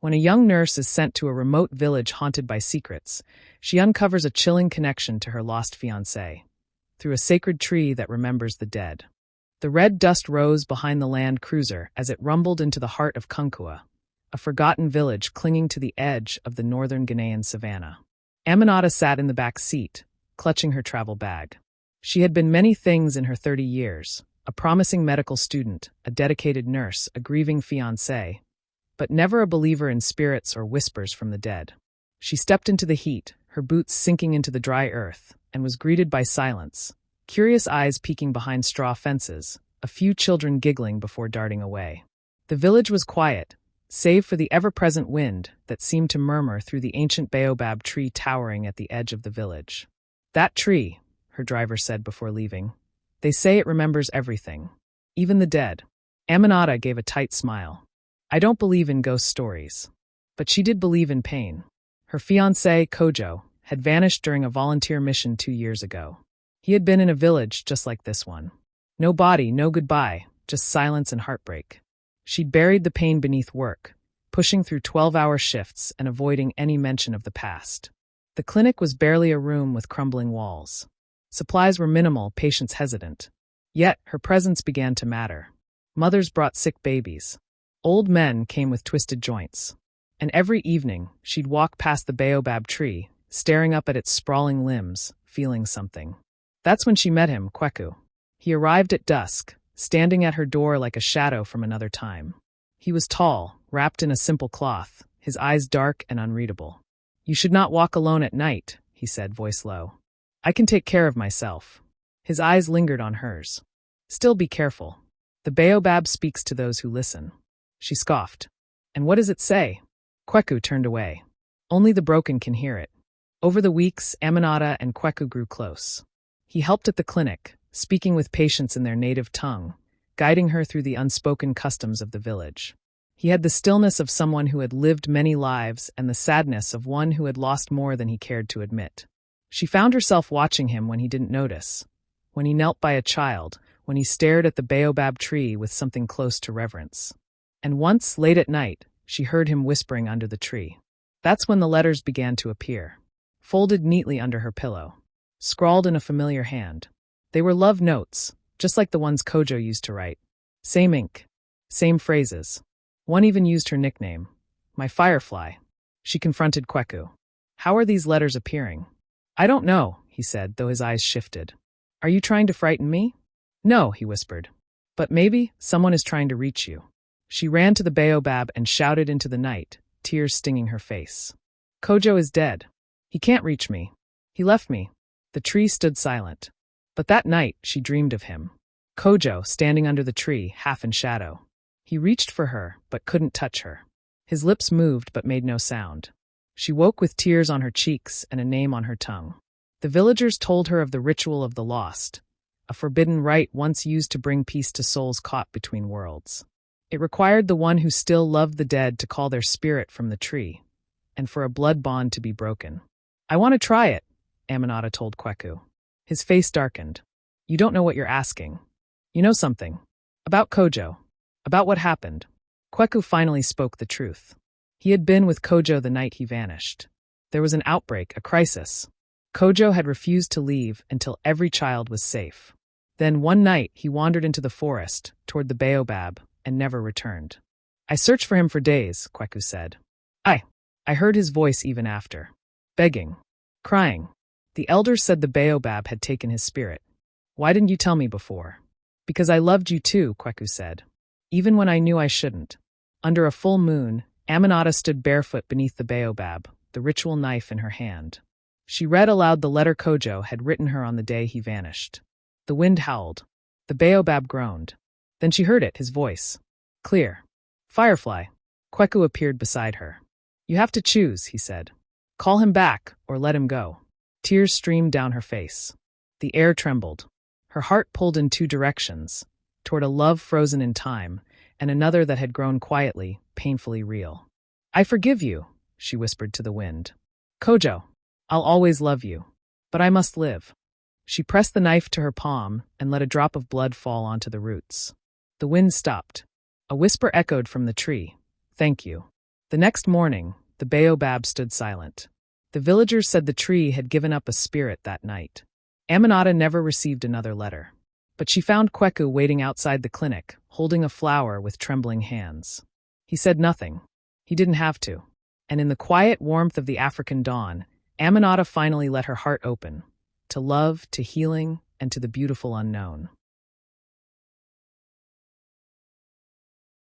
When a young nurse is sent to a remote village haunted by secrets, she uncovers a chilling connection to her lost fiancé through a sacred tree that remembers the dead. The red dust rose behind the land cruiser as it rumbled into the heart of Kunkua, a forgotten village clinging to the edge of the northern Ghanaian savanna. Aminata sat in the back seat, clutching her travel bag. She had been many things in her 30 years, a promising medical student, a dedicated nurse, a grieving fiancé, but never a believer in spirits or whispers from the dead. She stepped into the heat, her boots sinking into the dry earth, and was greeted by silence, curious eyes peeking behind straw fences, a few children giggling before darting away. The village was quiet, save for the ever-present wind that seemed to murmur through the ancient baobab tree towering at the edge of the village. "That tree," her driver said before leaving. "They say it remembers everything, even the dead." Aminata gave a tight smile. "I don't believe in ghost stories." But she did believe in pain. Her fiancé, Kojo, had vanished during a volunteer mission 2 years ago. He had been in a village just like this one. No body, no goodbye, just silence and heartbreak. She'd buried the pain beneath work, pushing through 12-hour shifts and avoiding any mention of the past. The clinic was barely a room with crumbling walls. Supplies were minimal, patients hesitant. Yet her presence began to matter. Mothers brought sick babies. Old men came with twisted joints. And every evening, she'd walk past the baobab tree, staring up at its sprawling limbs, feeling something. That's when she met him, Kweku. He arrived at dusk, standing at her door like a shadow from another time. He was tall, wrapped in a simple cloth, his eyes dark and unreadable. "You should not walk alone at night," he said, voice low. "I can take care of myself." His eyes lingered on hers. "Still be careful. The baobab speaks to those who listen." She scoffed. "And what does it say?" Kweku turned away. "Only the broken can hear it." Over the weeks, Aminata and Kweku grew close. He helped at the clinic, speaking with patients in their native tongue, guiding her through the unspoken customs of the village. He had the stillness of someone who had lived many lives and the sadness of one who had lost more than he cared to admit. She found herself watching him when he didn't notice, when he knelt by a child, when he stared at the baobab tree with something close to reverence. And once, late at night, she heard him whispering under the tree. That's when the letters began to appear, folded neatly under her pillow, scrawled in a familiar hand. They were love notes, just like the ones Kojo used to write. Same ink, same phrases. One even used her nickname, "My Firefly." She confronted Kweku. "How are these letters appearing?" "I don't know," he said, though his eyes shifted. "Are you trying to frighten me?" "No," he whispered. "But maybe someone is trying to reach you." She ran to the baobab and shouted into the night, tears stinging her face. "Kojo is dead. He can't reach me. He left me." The tree stood silent. But that night, she dreamed of him. Kojo, standing under the tree, half in shadow. He reached for her, but couldn't touch her. His lips moved, but made no sound. She woke with tears on her cheeks and a name on her tongue. The villagers told her of the ritual of the lost, a forbidden rite once used to bring peace to souls caught between worlds. It required the one who still loved the dead to call their spirit from the tree, and for a blood bond to be broken. "I want to try it," Aminata told Kweku. His face darkened. "You don't know what you're asking. You know something. About Kojo. About what happened." Kweku finally spoke the truth. He had been with Kojo the night he vanished. There was an outbreak, a crisis. Kojo had refused to leave until every child was safe. Then one night he wandered into the forest, toward the baobab, and never returned. "I searched for him for days," Kweku said. I heard his voice even after. Begging. Crying. The elders said the baobab had taken his spirit. "Why didn't you tell me before?" "Because I loved you too," Kweku said. "Even when I knew I shouldn't." Under a full moon, Aminata stood barefoot beneath the baobab, the ritual knife in her hand. She read aloud the letter Kojo had written her on the day he vanished. The wind howled. The baobab groaned. Then she heard it, his voice. Clear. "Firefly." Kweku appeared beside her. "You have to choose," he said. "Call him back, or let him go." Tears streamed down her face. The air trembled. Her heart pulled in 2 directions, toward a love frozen in time, and another that had grown quietly, painfully real. "I forgive you," she whispered to the wind. "Kojo, I'll always love you. But I must live." She pressed the knife to her palm and let a drop of blood fall onto the roots. The wind stopped. A whisper echoed from the tree. "Thank you." The next morning, the Baobab stood silent. The villagers said the tree had given up a spirit that night. Aminata never received another letter. But she found Kweku waiting outside the clinic, holding a flower with trembling hands. He said nothing. He didn't have to. And in the quiet warmth of the African dawn, Aminata finally let her heart open, to love, to healing, and to the beautiful unknown.